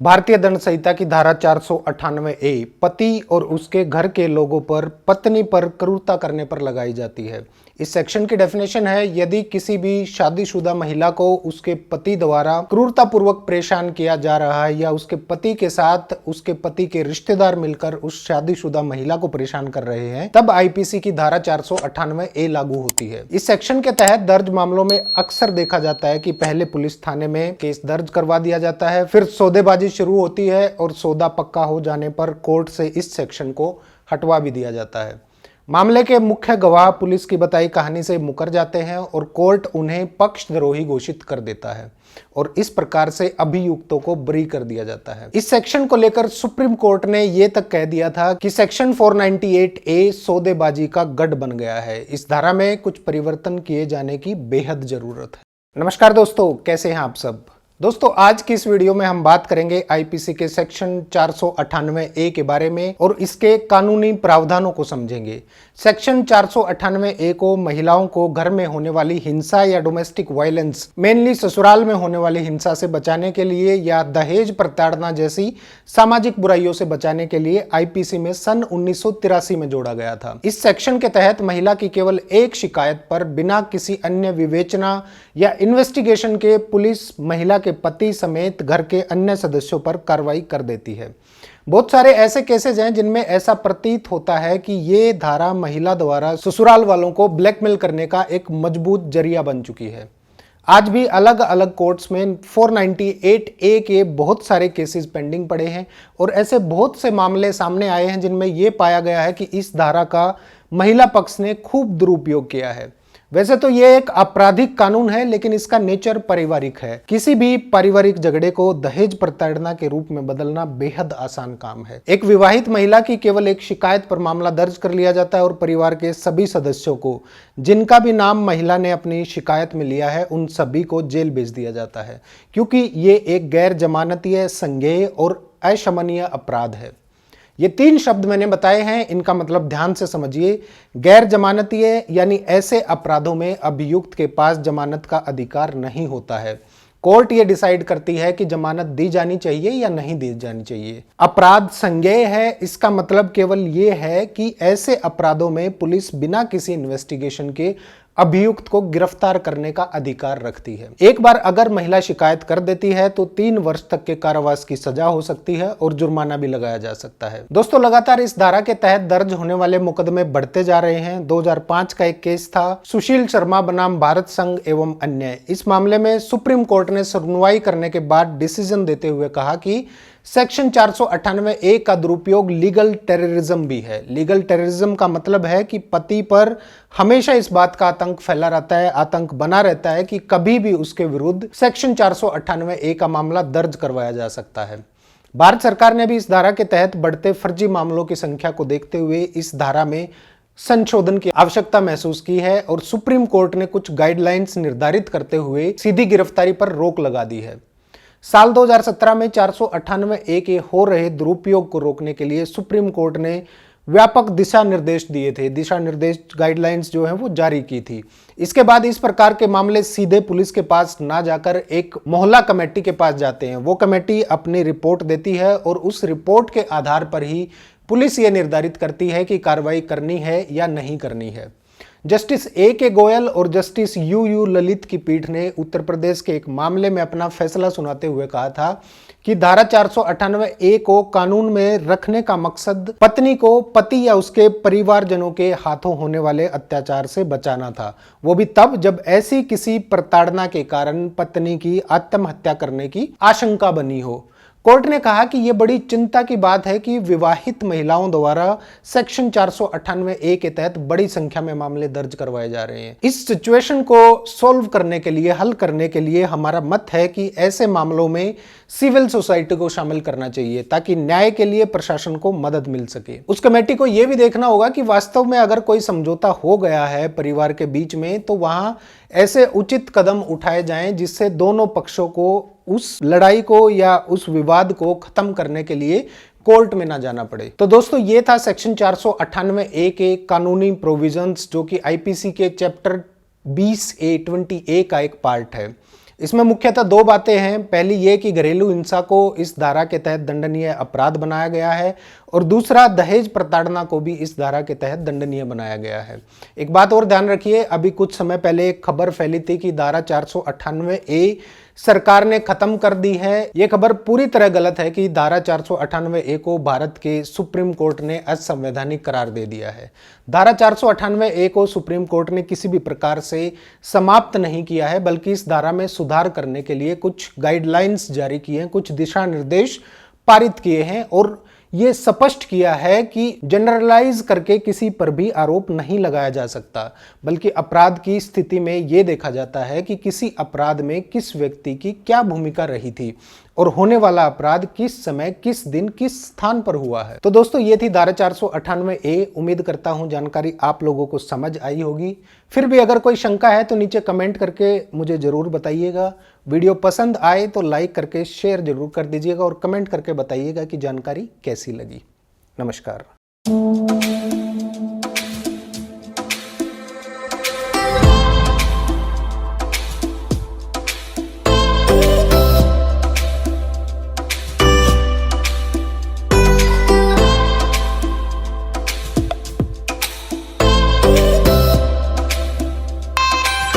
भारतीय दंड संहिता की धारा 498 ए पति और उसके घर के लोगों पर पत्नी पर क्रूरता करने पर लगाई जाती है। इस सेक्शन की डेफिनेशन है, यदि किसी भी शादीशुदा महिला को उसके पति द्वारा क्रूरतापूर्वक परेशान किया जा रहा है या उसके पति के साथ उसके पति के रिश्तेदार मिलकर उस शादीशुदा महिला को परेशान कर रहे हैं, तब आईपीसी की धारा 498 ए लागू होती है। इस सेक्शन के तहत दर्ज मामलों में अक्सर देखा जाता है कि पहले पुलिस थाने में केस दर्ज करवा दिया जाता है, फिर सौदेबाजी शुरू होती है और सौदा पक्का हो जाने पर कोर्ट से इस सेक्शन को हटवा भी दिया जाता है। मामले के मुख्य गवाह पुलिस की बताई कहानी से मुकर जाते हैं और कोर्ट उन्हें पक्षद्रोही घोषित कर देता है और इस प्रकार से अभियुक्तों को बरी कर दिया जाता है। इस सेक्शन को लेकर सुप्रीम कोर्ट ने यह तक कह दिया था कि सेक्शन 498 ए सौदेबाजी का गढ़ बन गया है। इस धारा में कुछ परिवर्तन किए जाने की बेहद जरूरत है। नमस्कार दोस्तों, कैसे हैं आप सब। दोस्तों, आज की इस वीडियो में हम बात करेंगे आईपीसी के सेक्शन 498 ए के बारे में और इसके कानूनी प्रावधानों को समझेंगे। सेक्शन 498 ए को महिलाओं को घर में होने वाली हिंसा या डोमेस्टिक वायलेंस, मेनली ससुराल में होने वाली हिंसा से बचाने के लिए या दहेज प्रताड़ना जैसी सामाजिक बुराइयों से बचाने के लिए आईपीसी में सन 1983 में जोड़ा गया था। इस सेक्शन के तहत महिला की केवल एक शिकायत पर बिना किसी अन्य विवेचना या इन्वेस्टिगेशन के पुलिस महिला के पति समेत घर के अन्य सदस्यों पर कार्रवाई कर देती है। बहुत सारे ऐसे केसेस हैं जिनमें ऐसा प्रतीत होता है कि ये धारा महिला द्वारा ससुराल वालों को ब्लैकमेल करने का एक मजबूत जरिया बन चुकी है। आज भी अलग अलग कोर्ट्स में 498 ए के बहुत सारे केसेस पेंडिंग पड़े हैं और ऐसे बहुत से मामले सामने आए हैं जिनमें यह पाया गया है कि इस धारा का महिला पक्ष ने खूब दुरुपयोग किया है। वैसे तो यह एक आपराधिक कानून है, लेकिन इसका नेचर पारिवारिक है। किसी भी पारिवारिक झगड़े को दहेज प्रताड़ना के रूप में बदलना बेहद आसान काम है। एक विवाहित महिला की केवल एक शिकायत पर मामला दर्ज कर लिया जाता है और परिवार के सभी सदस्यों को, जिनका भी नाम महिला ने अपनी शिकायत में लिया है, उन सभी को जेल भेज दिया जाता है, क्योंकि ये एक गैर जमानतीय, संज्ञेय और अशमनीय अपराध है। ये तीन शब्द मैंने बताए हैं, इनका मतलब ध्यान से समझिए। गैर जमानतीय यानी ऐसे अपराधों में अभियुक्त के पास जमानत का अधिकार नहीं होता है। कोर्ट ये डिसाइड करती है कि जमानत दी जानी चाहिए या नहीं दी जानी चाहिए। अपराध संज्ञेय है, इसका मतलब केवल ये है कि ऐसे अपराधों में पुलिस बिना किसी इन्वेस्टिगेशन के अभियुक्त को गिरफ्तार करने का अधिकार रखती है। एक बार अगर महिला शिकायत कर देती है तो 3 वर्ष तक के कारावास की सजा हो सकती है और जुर्माना भी लगाया जा सकता है। दोस्तों, लगातार इस धारा के तहत दर्ज होने वाले मुकदमे बढ़ते जा रहे हैं। 2005 का एक केस था सुशील शर्मा बनाम भारत संघ एवं अन्य। इस मामले में सुप्रीम कोर्ट ने सुनवाई करने के बाद डिसीजन देते हुए कहा कि सेक्शन 498 ए का दुरुपयोग लीगल टेररिज्म भी है। लीगल टेररिज्म का मतलब है कि पति पर हमेशा इस बात का आतंक फैला रहता है, आतंक बना रहता है कि कभी भी उसके विरुद्ध सेक्शन 498 ए का मामला दर्ज करवाया जा सकता है। भारत सरकार ने भी इस धारा के तहत बढ़ते फर्जी मामलों की संख्या को देखते हुए इस धारा में संशोधन की आवश्यकता महसूस की है और सुप्रीम कोर्ट ने कुछ गाइडलाइंस निर्धारित करते हुए सीधी गिरफ्तारी पर रोक लगा दी है। साल 2017 में 498 ए के हो रहे दुरुपयोग को रोकने के लिए सुप्रीम कोर्ट ने व्यापक दिशा निर्देश दिए थे। दिशा निर्देश गाइडलाइंस जो है वो जारी की थी। इसके बाद इस प्रकार के मामले सीधे पुलिस के पास ना जाकर एक मोहल्ला कमेटी के पास जाते हैं। वो कमेटी अपनी रिपोर्ट देती है और उस रिपोर्ट के आधार पर ही पुलिस ये निर्धारित करती है कि कार्रवाई करनी है या नहीं करनी है। जस्टिस ए के गोयल और जस्टिस यू ललित की पीठ ने उत्तर प्रदेश के एक मामले में अपना फैसला सुनाते हुए कहा था कि धारा 498 ए को कानून में रखने का मकसद पत्नी को पति या उसके परिवारजनों के हाथों होने वाले अत्याचार से बचाना था, वो भी तब जब ऐसी किसी प्रताड़ना के कारण पत्नी की आत्महत्या करने की आशंका बनी हो। कोर्ट ने कहा कि यह बड़ी चिंता की बात है कि विवाहित महिलाओं द्वारा सेक्शन 498 ए के तहत बड़ी संख्या में मामले दर्ज करवाए जा रहे हैं। इस सिचुएशन को सॉल्व करने के लिए, हल करने के लिए हमारा मत है कि ऐसे मामलों में सिविल सोसाइटी को शामिल करना चाहिए ताकि न्याय के लिए प्रशासन को मदद मिल सके। उस कमेटी को यह भी देखना होगा कि वास्तव में अगर कोई समझौता हो गया है परिवार के बीच में तो वहां ऐसे उचित कदम उठाए जाएं जिससे दोनों पक्षों को उस लड़ाई को या उस विवाद को खत्म करने के लिए कोर्ट में ना जाना पड़े। तो दोस्तों, ये था सेक्शन 498 ए के कानूनी प्रोविजंस जो कि आईपीसी के चैप्टर 20A 20A का एक पार्ट है। इसमें मुख्यतः दो बातें हैं। पहली ये कि घरेलू हिंसा को इस धारा के तहत दंडनीय अपराध बनाया गया है और दूसरा दहेज प्रताड़ना को भी इस धारा के तहत दंडनीय बनाया गया है। एक बात और ध्यान रखिए, अभी कुछ समय पहले एक खबर फैली थी कि धारा 498A सरकार ने खत्म कर दी है। यह खबर पूरी तरह गलत है कि धारा 498A को भारत के सुप्रीम कोर्ट ने असंवैधानिक करार दे दिया है। धारा 498A को सुप्रीम कोर्ट ने किसी भी प्रकार से समाप्त नहीं किया है, बल्कि इस धारा में सुधार करने के लिए कुछ गाइडलाइंस जारी किए हैं, कुछ दिशा निर्देश पारित किए हैं और ये स्पष्ट किया है कि जनरलाइज करके किसी पर भी आरोप नहीं लगाया जा सकता, बल्कि अपराध की स्थिति में यह देखा जाता है कि किसी अपराध में किस व्यक्ति की क्या भूमिका रही थी और होने वाला अपराध किस समय, किस दिन, किस स्थान पर हुआ है। तो दोस्तों, ये थी धारा 498A। उम्मीद करता हूं जानकारी आप लोगों को समझ आई होगी। फिर भी अगर कोई शंका है तो नीचे कमेंट करके मुझे जरूर बताइएगा। वीडियो पसंद आए तो लाइक करके शेयर जरूर कर दीजिएगा और कमेंट करके बताइएगा कि जानकारी कैसी लगी। नमस्कार।